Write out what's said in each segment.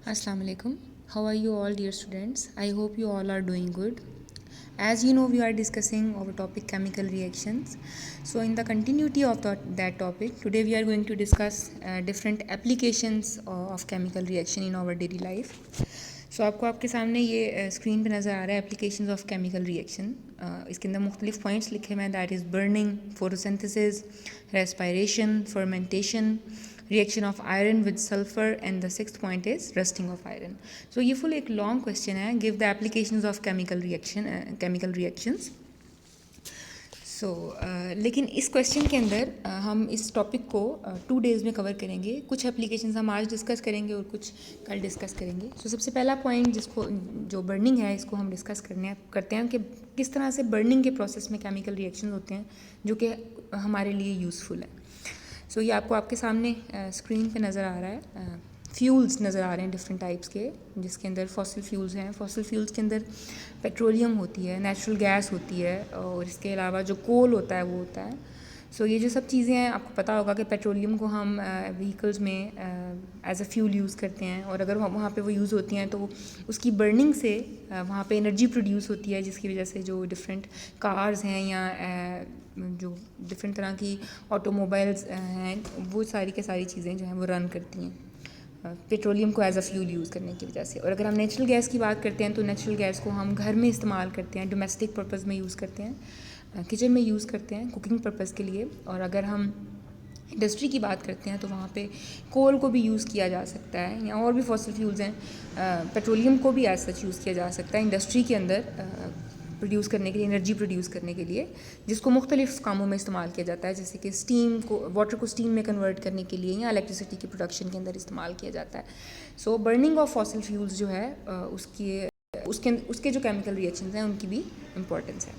Assalamu alaikum. How are you all, dear students? I hope you all are doing good. As you know, we are discussing our topic chemical reactions. So, in the continuity of that topic, today we are going to discuss different applications of chemical reaction in our daily life. So, आपको आपके सामने ये screen पे नज़र आ रहा है applications of chemical reaction. इसके अंदर मुख्तलिफ पॉइंट्स लिखे हुए हैं. That is burning, photosynthesis, respiration, fermentation, reaction of iron with sulphur and the sixth point is rusting of iron. So ये फुल एक लॉन्ग क्वेश्चन है. Give the applications of chemical reactions. So लेकिन इस question के अंदर हम इस topic को 2 डेज़ में कवर करेंगे. कुछ एप्लीकेशंस हम आज डिस्कस करेंगे और कुछ कल डिस्कस करेंगे. सो सबसे पहला पॉइंट जिसको जो बर्निंग है इसको हम डिस्कस करते हैं कि किस तरह से बर्निंग के प्रोसेस में केमिकल रिएक्शन होते हैं जो कि हमारे लिए यूज़फुल है. सो ये आपको आपके सामने स्क्रीन पे नज़र आ रहा है. फ्यूल्स नज़र आ रहे हैं डिफरेंट टाइप्स के, जिसके अंदर फॉसिल फ्यूल्स हैं. फॉसिल फ्यूल्स के अंदर पेट्रोलियम होती है, नेचुरल गैस होती है, और इसके अलावा जो कोल होता है वो होता है. सो ये जो सब चीज़ें हैं, आपको पता होगा कि पेट्रोलियम को हम व्हीकल्स में एज अ फ्यूल यूज़ करते हैं, और अगर वहाँ पे वो यूज़ होती हैं तो उसकी बर्निंग से वहाँ पे एनर्जी प्रोड्यूस होती है, जिसकी वजह से जो डिफरेंट कार्स हैं या जो डिफरेंट तरह की ऑटोमोबाइल्स हैं, वो सारी के सारी चीज़ें जो हैं वो रन करती हैं पेट्रोलियम को एज अ फ्यूल यूज़ करने की वजह से. और अगर हम नेचुरल गैस की बात करते हैं तो नेचुरल गैस को हम घर में इस्तेमाल करते हैं, डोमेस्टिक पर्पज़ में यूज़ करते हैं, किचन में यूज़ करते हैं कुकिंग पर्पज़ के लिए. और अगर हम इंडस्ट्री की बात करते हैं तो वहाँ पे कोल को भी यूज़ किया जा सकता है, या और भी फॉसिल फ्यूल्स हैं. पेट्रोलियम को भी एज सच यूज़ किया जा सकता है इंडस्ट्री के अंदर प्रोड्यूस करने के लिए, एनर्जी प्रोड्यूस करने के लिए, जिसको मुख्तलिफ कामों में इस्तेमाल किया जाता है. जैसे कि स्टीम को, वाटर को स्टीम में कन्वर्ट करने के लिए, या इलेक्ट्रिसिटी की प्रोडक्शन के अंदर इस्तेमाल किया जाता है. सो बर्निंग ऑफ फॉसिल फ्यूल्स जो है उसके जो केमिकल रिएक्शंस हैं उनकी भी इम्पोर्टेंस है.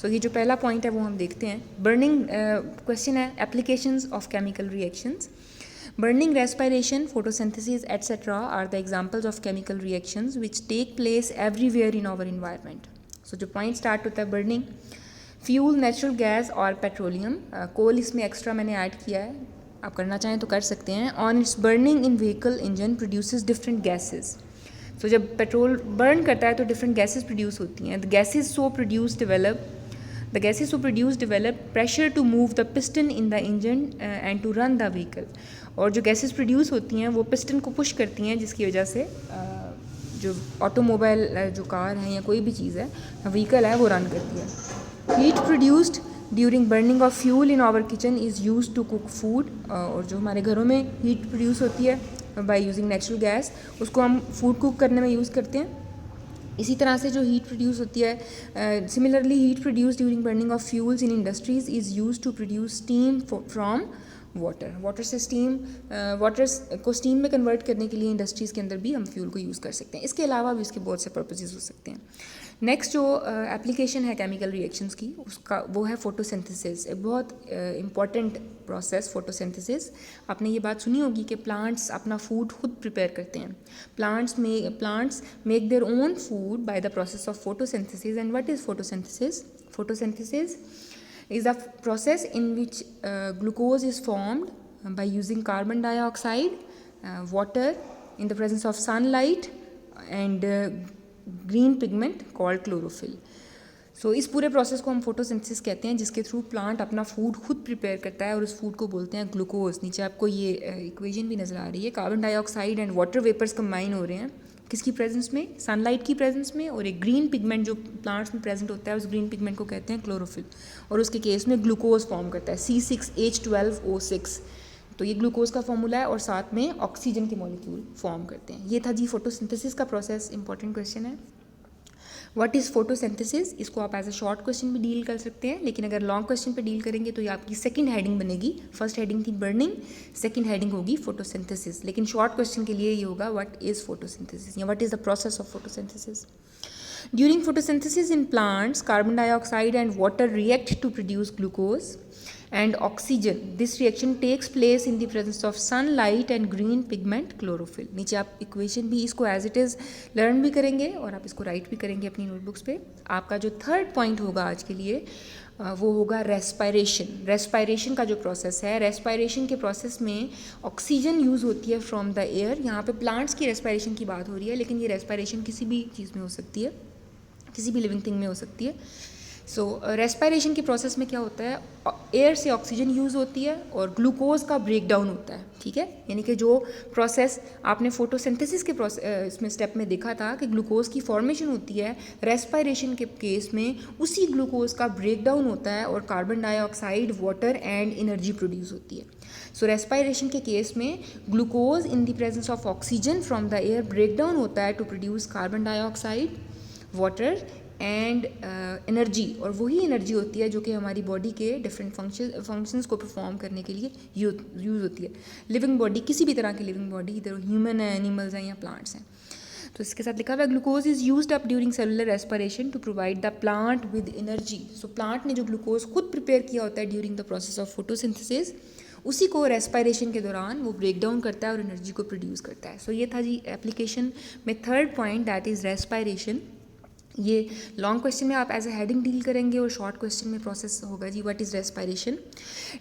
सो ये जो पहला पॉइंट है वो हम देखते हैं. बर्निंग क्वेश्चन है applications of chemical reactions. Burning, respiration, photosynthesis, etc. are the examples of chemical reactions which take place everywhere in our environment. So जो पॉइंट स्टार्ट होता है बर्निंग, फ्यूल, नेचुरल गैस और पेट्रोलियम. कोल इसमें extra मैंने add किया है, आप करना चाहें तो कर सकते हैं. On its burning in vehicle engine produces different gases. So जब पेट्रोल बर्न करता है तो डिफरेंट गैसेज प्रोड्यूस होती हैं. The gases so produce develop pressure to move the piston in the engine and to run the vehicle. और जो gases produce होती हैं वो पिस्टन को पुश करती हैं, जिसकी वजह से जो ऑटोमोबाइल, जो कार है या कोई भी चीज़ है, व्हीकल है, वो रन करती है. Heat produced during burning of fuel in our kitchen is use to cook food. और जो हमारे घरों में हीट प्रोड्यूस होती है बाय यूजिंग नेचुरल गैस, उसको हम फूड कुक करने में यूज़ करते हैं. इसी तरह से जो हीट प्रोड्यूस होती है, similarly heat produce during burning of fuels in industries is use to produce steam from water से वाटर को स्टीम में कन्वर्ट करने के लिए इंडस्ट्रीज़ के अंदर भी हम फ्यूल को यूज़ कर सकते हैं. इसके अलावा भी इसके बहुत से पर्पसेस हो सकते हैं. नेक्स्ट जो एप्लीकेशन है केमिकल रिएक्शंस की, उसका वो है फोटोसिंथेसिस. एक बहुत इंपॉर्टेंट प्रोसेस फोटोसिंथेसिस. आपने ये बात सुनी होगी कि प्लांट्स अपना फूड खुद प्रिपेयर करते हैं. Plants make their own food by the process of photosynthesis. And what is photosynthesis? Photosynthesis is a process in which glucose is formed by using carbon dioxide, water in the presence of sunlight and green pigment called chlorophyll. सो इस पूरे process को हम photosynthesis कहते हैं, जिसके through plant अपना food खुद prepare करता है और उस फूड को बोलते हैं ग्लूकोज. नीचे आपको ये इक्वेशन भी नज़र आ रही है. Carbon dioxide and water vapours combine हो रहे हैं किसकी प्रेजेंस में? सनलाइट की प्रेजेंस में. और एक ग्रीन पिगमेंट जो प्लांट्स में प्रेजेंट होता है, उस ग्रीन पिगमेंट को कहते हैं क्लोरोफिल, और उसके केस में ग्लूकोज फॉर्म करता है C6H12O6. तो ये ग्लूकोज का फॉर्मूला है, और साथ में ऑक्सीजन के मॉलिक्यूल फॉर्म करते हैं. ये था जी फोटोसिंथेसिस का प्रोसेस. इंपॉर्टेंट क्वेश्चन है. What is photosynthesis? इसको आप एज अ शॉर्ट क्वेश्चन भी डील कर सकते हैं, लेकिन अगर लॉन्ग क्वेश्चन पे डील करेंगे तो ये आपकी सेकंड हेडिंग बनेगी. फर्स्ट हेडिंग थी बर्निंग, सेकंड हेडिंग होगी फोटोसिंथेसिस. लेकिन शॉर्ट क्वेश्चन के लिए ये होगा व्हाट इज़ फोटोसिंथेसिस या what is the process of photosynthesis. During photosynthesis in plants, carbon dioxide and water react to produce glucose and oxygen. This reaction takes place in the presence of sunlight and green pigment chlorophyll. नीचे आप equation भी इसको as it is learn भी करेंगे और आप इसको right भी करेंगे अपनी नोटबुक्स पे. आपका जो थर्ड पॉइंट होगा आज के लिए, वो होगा रेस्पायरेशन। रेस्पायरेशन का जो प्रोसेस है, रेस्पायरेशन के प्रोसेस में ऑक्सीजन यूज़ होती है फ्रॉम द एयर। यहाँ पे प्लांट्स की रेस्पायरेशन की बात हो रही है, लेकिन ये रेस्पायरेशन किसी भी चीज़ में हो सकती है, किसी भी लिविंग थिंग में हो सकती है। सो रेस्पायरेशन के प्रोसेस में क्या होता है, एयर से ऑक्सीजन यूज़ होती है और ग्लूकोज का ब्रेक डाउन होता है, ठीक है। यानी कि जो प्रोसेस आपने फोटोसिंथेसिस के इसमें स्टेप में देखा था कि ग्लूकोज की फॉर्मेशन होती है, रेस्पायरेशन के केस में उसी ग्लूकोज का ब्रेक डाउन होता है और carbon dioxide, water and energy produce होती है। सो रेस्पायरेशन के केस में glucose in the presence of oxygen from the air break down होता है to produce carbon dioxide, water and energy, और वही एनर्जी होती है जो कि हमारी बॉडी के डिफरेंट फंक्शंस को परफॉर्म करने के लिए यूज़ होती है। लिविंग बॉडी, किसी भी तरह की लिविंग बॉडी, इधर ह्यूमन है, एनिमल्स हैं या प्लांट्स हैं। तो इसके साथ लिखा हुआ है glucose is used up during cellular respiration to provide the plant with energy. So plant ने जो ग्लूकोज खुद प्रिपेयर किया होता है during the process of photosynthesis, उसी को रेस्पिरेशन के दौरान वो ब्रेक डाउन करता है और एनर्जी को प्रोड्यूस करता है। सो ये था जी एप्लीकेशन में third point, that is respiration. ये लॉन्ग क्वेश्चन में आप एज ए हेडिंग डील करेंगे और शॉर्ट क्वेश्चन में प्रोसेस होगा जी what is respiration.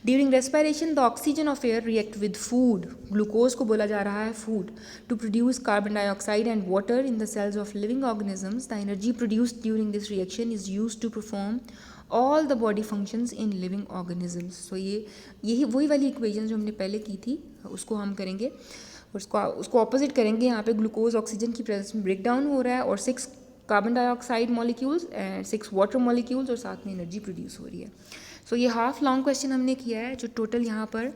During respiration the oxygen of air react with food, glucose को बोला जा रहा है food, to produce carbon dioxide and water in the cells of living organisms. The energy produced during this reaction is used to perform all the body functions in living organisms. So यही वही वाली equation जो हमने पहले की थी उसको हम करेंगे, उसको ऑपोजिट करेंगे। यहाँ पे ग्लूकोज ऑक्सीजन की प्रेजेंस में ब्रेक डाउन हो रहा है और 6 carbon dioxide molecules and 6 water molecules और साथ में एनर्जी प्रोड्यूस हो रही है। सो ये हाफ लॉन्ग क्वेश्चन हमने किया है, जो टोटल यहाँ पर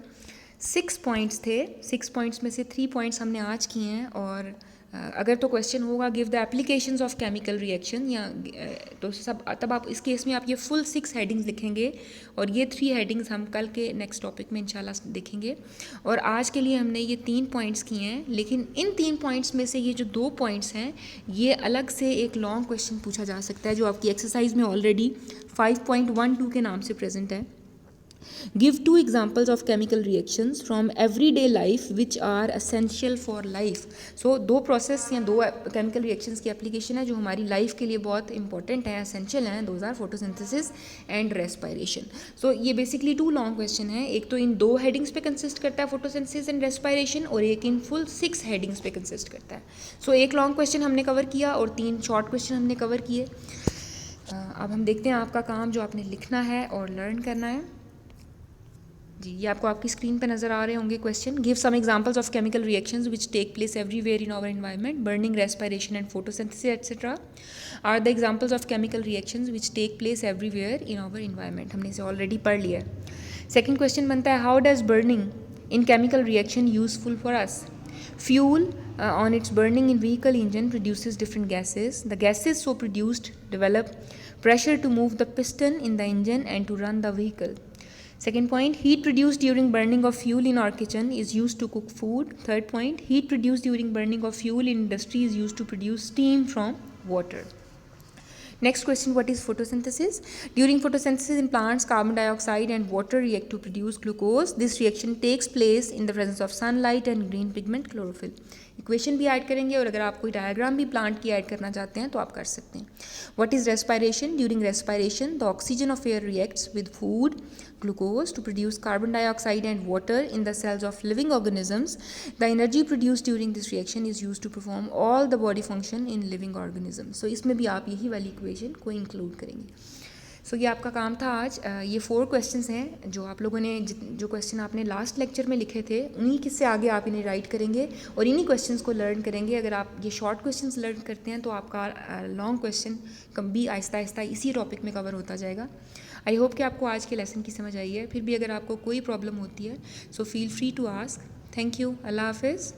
6 पॉइंट्स थे। 6 पॉइंट्स में से 3 पॉइंट्स हमने आज किए हैं। और अगर तो क्वेश्चन होगा give the applications of chemical reaction, या तो सब तब आप इस केस में आप ये फुल 6 हेडिंग्स लिखेंगे और ये 3 हेडिंग्स हम कल के नेक्स्ट टॉपिक में इंशाल्लाह देखेंगे। और आज के लिए हमने ये 3 पॉइंट्स किए हैं, लेकिन इन 3 पॉइंट्स में से ये जो 2 पॉइंट्स हैं ये अलग से एक लॉन्ग क्वेश्चन पूछा जा सकता है, जो आपकी एक्सरसाइज में ऑलरेडी 5.12 के नाम से प्रेजेंट है। Give 2 examples of chemical reactions from everyday life which are essential for life. So 2 process या 2 केमिकल रिएक्शंस की एप्लीकेशन है जो हमारी लाइफ के लिए बहुत इंपॉर्टेंट है, एसेंशियल हैं। Those are photosynthesis and respiration. So ये बेसिकली 2 लॉन्ग क्वेश्चन है। एक तो इन 2 हेडिंग्स पे कंसिस्ट करता है फोटोसिंथेसिस एंड रेस्पिरेशन, और एक इन फुल 6 हेडिंग्स पे कंसिस्ट करता है। सो एक लॉन्ग क्वेश्चन हमने कवर किया और 3 शॉर्ट क्वेश्चन हमने कवर किए। अब हम देखते हैं आपका काम जो आपने लिखना है और लर्न करना है जी। ये आपको आपकी स्क्रीन पे नज़र आ रहे होंगे question. Give some examples of chemical reactions which take place everywhere in our environment, burning, respiration and photosynthesis etcetera are the examples of chemical reactions which take place everywhere in our environment. हमने इसे already पढ़ लिया है। Second question बनता है how does burning in chemical reaction useful for us. Fuel on its burning in vehicle engine produces different gases. The gases so produced develop pressure to move the piston in the engine and to run the vehicle. Second point, heat produced during burning of fuel in our kitchen is used to cook food. Third point, heat produced during burning of fuel in industry is used to produce steam from water. Next question, what is photosynthesis? During photosynthesis in plants, carbon dioxide and water react to produce glucose. This reaction takes place in the presence of sunlight and green pigment chlorophyll. Equation भी add करेंगे और अगर आप कोई diagram भी plant की add करना चाहते हैं तो आप कर सकते हैं। What is respiration? During respiration, the oxygen of air reacts with food, glucose, to produce carbon dioxide and water in the cells of living organisms. The energy produced during this reaction is used to perform all the body function in living organisms. So इसमें भी आप यही वाली equation को include करेंगे। सो ये आपका काम था आज। ये 4 क्वेश्चंस हैं जो आप लोगों ने जो क्वेश्चन आपने लास्ट लेक्चर में लिखे थे उन्हीं किससे आगे आप इन्हें राइट करेंगे और इन्हीं क्वेश्चंस को लर्न करेंगे। अगर आप ये शॉर्ट क्वेश्चंस लर्न करते हैं तो आपका लॉन्ग क्वेश्चन कम भी आहिस्ता आहिस्ता इसी टॉपिक में कवर होता जाएगा। आई होप कि आपको आज के लेसन की समझ आई है। फिर भी अगर आपको कोई प्रॉब्लम होती है so feel free to ask. Thank you. अल्लाह हाफिज़।